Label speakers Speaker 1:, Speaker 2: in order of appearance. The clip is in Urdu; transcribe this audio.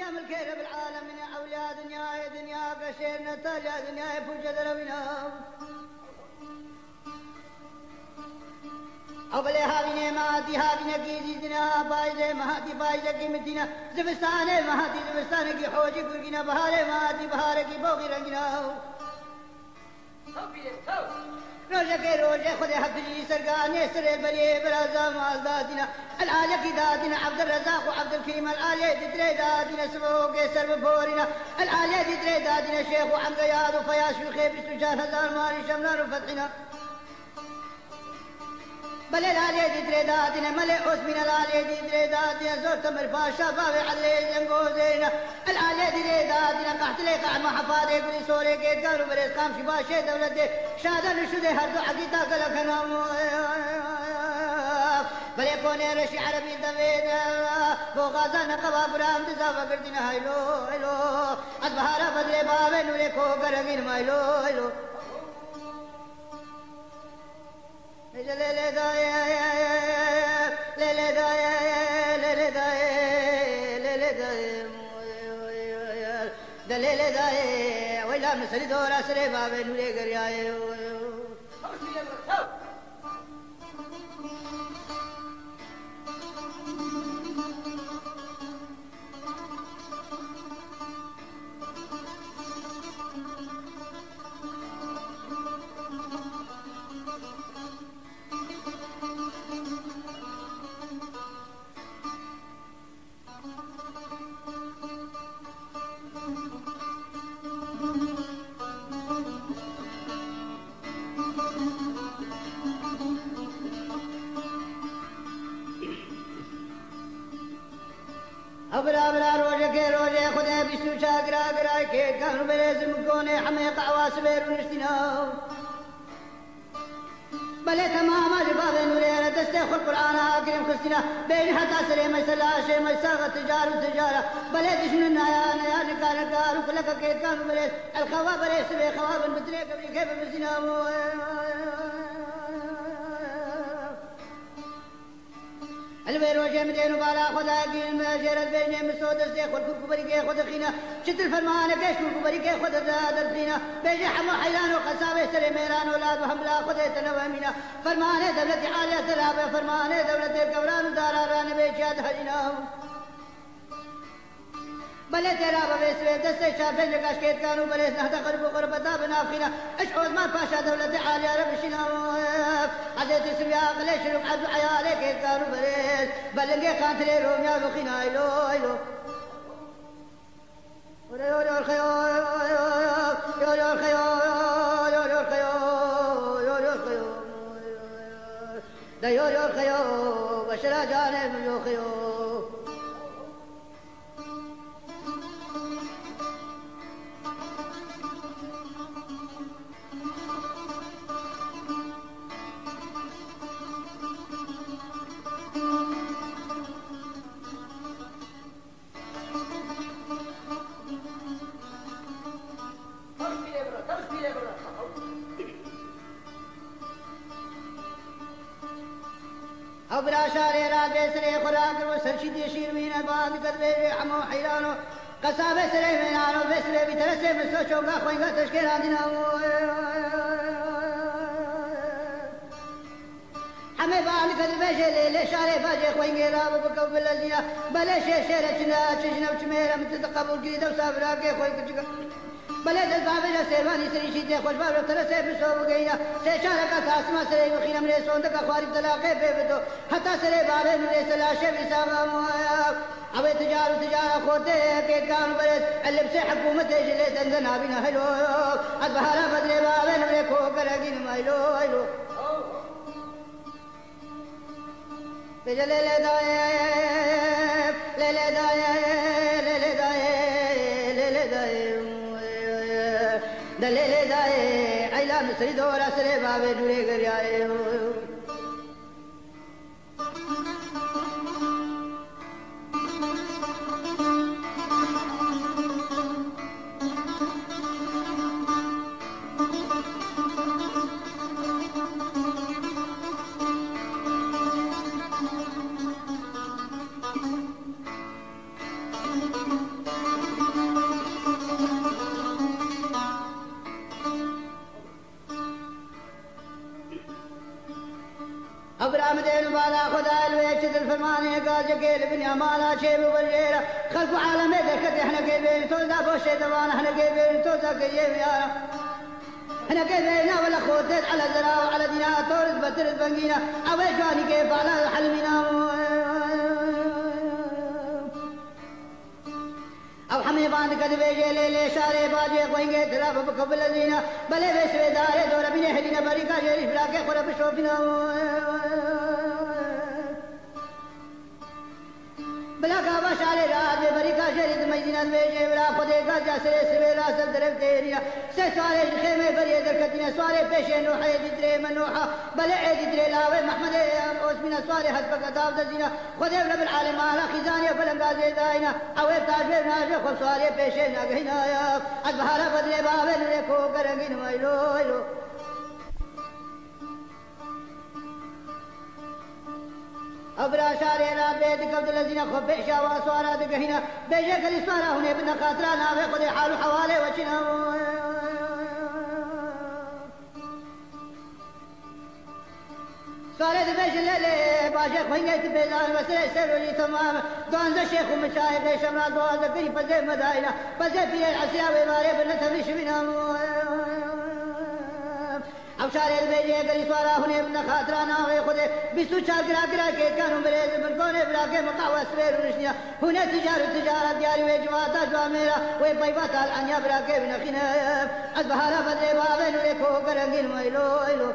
Speaker 1: دنیا ملک رب العالمین اولیاء دنیا کا شیر نتاجا دنیا پوجا دروینا اولے حاوینے مہاتی حاوینے کی زیدنا بائی مہاتی بائی کی مدینہ زمستان مہاتی زمستان کی حوجی گرگینا بہارے مہاتی بہارے کی بوغی رنگینا روزے کے روزے خود حق جی سرگانے سرے بلے برازا مالدادنا العالیہ کی دادنا عبد الرزاق و عبد الکریم العالیہ دترے دادنا سبو کے سرب بورنا العالیہ دترے دادنا شیخ و حمد یاد و فیاس شیخ 24,000 ماری شمنان و فتحنا بلے العالیہ دترے دادنا ملے عثمین العالیہ دترے دادنا زور تمر پاشا باوی علی زنگوزینا العالیہ دترے دادنا قحط لے قعم حفاظے قلی سورے کے گارو بریس قام شباشے دولت دے شادہ نشد ہر دو عقیدہ کلکھنا بلے کونے رشی عربی دوینا بوغازہ نقبہ برام دزا وگردنا ہیلو ہیلو از بہارا بدلے باوے نورے کو گرگین مائلو ہیلو لے لے دائے لے لے دائے لے لے دائے لے لے دائے دلے لے دائے ویلا مسری دورا سرے بابے نورے گر آئے ابرا ابرا روزے کے روزے خدا بسوچا گرا گرا کے کانو بلے زمکونے ہمیں قواس بیرو نشتنا بلے تمام جباب نورے دستے خل قرآن آکرم خستنا بین حتا سرے مسلا شے مساغ تجارة بلے دشن نایا نیا نکا نکا رک لکا کے کانو بلے الخوا بلے سبے خواب بطرے کبری کے بسنا الوی روشے میں دینو بالا خدا کی جیرت بیجنے میں سودر سے خود کو بری کے خود خینا چتر فرمان کے شکر کو بری کے خود زادر خینا بیجے حمو حیلان و قصاب سر میران اولاد و حملہ خود تنوامنا فرمان دولت عالیہ سراب فرمان دولت کوران داراران بیچاد حجنا بلے تیرا بویسوے دستے شافے جگاش کیت کانو بلے نہتا قرب و قربتا بنافخینا اش عظمان پاشا دولت عالیہ رب شنا حضرت سویا قلے شرک عبد عیالے کیت کانو بلے بلنگے خانترے رومیا بخینا ایلو ایلو یو یو الخیو یو یو الخیو یو یو الخیو یو یو الخیو دا یو یو الخیو بشرا جانب یو خیو ابرا شارے راجے سرے خوراک و سرشید شیروین باد قدبے حمو حیرانو قصاب سرے مینانو بسرے بھی ترسے بسو چوگا خوئنگا تشکر آدنا ہمیں باد قدبے لے لے شارے باجے خوئنگے رابو بکبل الزینا بلے شیر چنا چجنو چمیرا متقبول کی دو سابرا کے خوئی کچھگا بلے دل بابے جا سیروانی سری شیدے خوش باب رفتر سے بھی سو گئینا سے شارہ کا تاسمہ سرے وخینا مرے سوند کا خوارب طلاقے بے بدو حتی سرے بابے مرے سلاشے بھی ساغا موایا اوے تجارہ خوتے کہ کام برس علب سے حکومت جلے تنزن آبینا ہلو از بہارا بدلے بابے مرے کھو کرگین مائلو ہلو لے لے دائے لے لے دائے لے لے دائے لے لے دائے دلے لے دائے ایلا مصری دورا سرے بابے ڈورے گر آئے زمانه قال جقيل بن يمانا شيب والجيرة خلف عالم ذكت احنا كيبين توزا بوش دوان احنا كيبين توزا كيبين يا احنا كيبينا ولا خوتت على زرا وعلى دينا تورد بترد بنقينا اوي جواني كيف على حلمنا او حمي باند قد بيجي ليلي شاري باجي قوينگے تراب بقبل الذين بلے وسوي دار دور بن هدينا بريكا جري بلاك خرب شوفنا بلاكا بشاري رات بريكا جري مدينه بيجي بلا خديگا جسے سويرا صدر تيريا سوارے خيمه بري دركتنا سوارے پیشے نوحے درے منوحا بلے درے لاوي محمد عثمان سوارے حد بقداو دزينا خديو رب العالمين على خزانه بلنگا زيداينا او تاج ناج خو سوارے پیشے نگينا يا ازهار بدلے باوے نے کو کرنگين ويلو ابرا شارے رات بيد قبل الذين خبئ شاوا سوارا دغهنا بيجه كلي سوارا هنے بن خاطرا ناوے خود حال حوالے وچنا سوارے دبش ليلے باجه خوينگے تبيزار وسرے سرولي تمام دوان شيخ مشايخ شمرا دوان ذكري پزے مدائنا پزے پیر عسيا وارے بن تمش بنا او شارے بيجه كلي سوارا هنے بن خاطرا ناوے خود بيسو چار گرا کے کانو برے بن کونے بلا کے مقاوا سرے رشنیا هنا تجارت دياري وجواتا جو میرا وے پيوا تال انیا برا کے بن خنا ازبهارا بدے باوے نو کو کرنگين ويلو